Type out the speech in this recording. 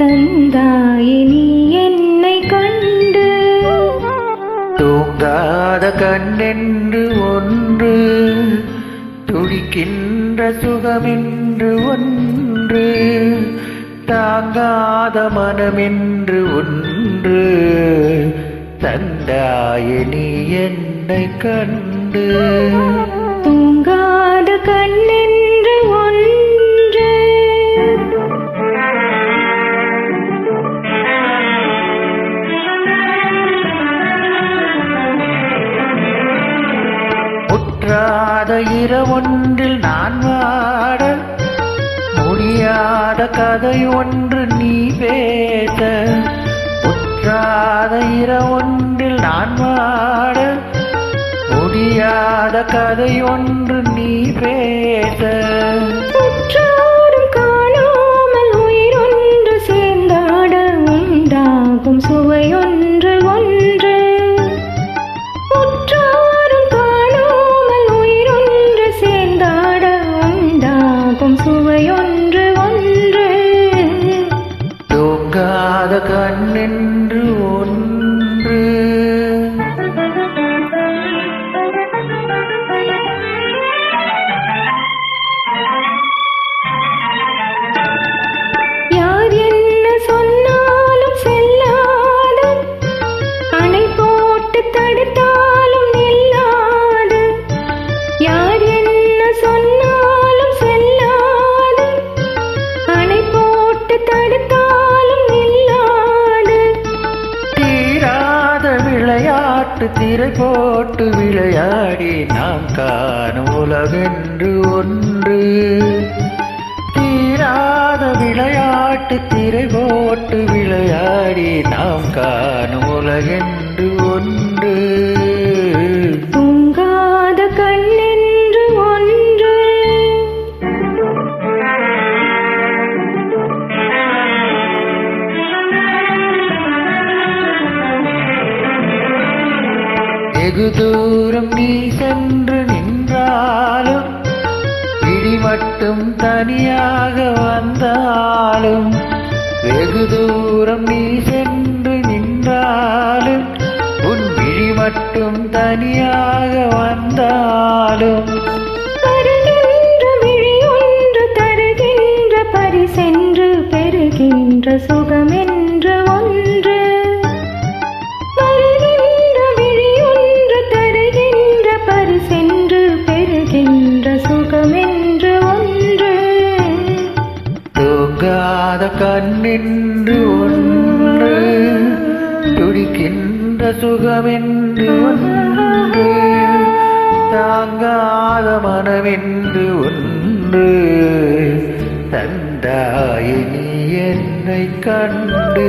தந்தாயே நீ என்னை கண்டு. தூங்காத கண்ணென்று ஒன்று, துடிக்கின்ற சுகமென்று ஒன்று, தாங்காத மனமென்று ஒன்று, தந்தாயே நீ என்னை கண்டு. தூங்காத கண்ணென்று ஒன்று, முற்றாத இரவொன்றில் நான் வாட, முடியாத கதை ஒன்று நீ பேச. முற்றாத இரவொன்றில் நான் வாட, முடியாத கதை ஒன்று நீ பேச. உற்றாரும் காணாமல் உயிரொன்று சேர்ந்தாட, உண்டாகும் சுவையொன்று ஒன்று. உற்றாரும் காணாமல் உயிரொன்று சேர்ந்தாட, உண்டாகும் சுவையொன்று ஒன்று. தூங்காத கண்ணென்று ஒன்று. யார் என்ன சொன்னாலும் செல்லாது, அணை போட்டு தடுத்தாலும் நில்லாது. யார் என்ன சொன்னாலும் செல்லாது, அணை போட்டு தடுத்தாலும் நில்லாது. தீராத விளையாட்டு திரை போட்டு விளையாடி நாம் காணும் உலகென்று ஒன்று. தீராத விளையாட்டு திரை போட்டு விளையாடி நாம் காணும் உலகென்று ஒன்று. தூங்காத கண்ணென்று ஒன்று, வெகு தூரம் நீ சென்று நின்றாலும், விழி மட்டும் தனியாக வந்தாலும். வெகு தூரம் நீ சென்று நின்றாலும், உன் விழி மட்டும் தனியாக வந்தாலும். வருகின்ற விழி ஒன்று தருகின்ற பரிசென்று, பெறுகின்ற சுகமென்று ஒன்று. வருகின்ற விழி ஒன்று தருகின்ற பரிசென்று, பெறுகின்ற சுகமென்று ஒன்று. தூங்காத கண்ணென்று ஒன்று, துடிக்கின்ற சுகமென்று ஒன்று, தாங்காத மனமென்று ஒன்று, தந்தாயே நீ என்னை கண்டு.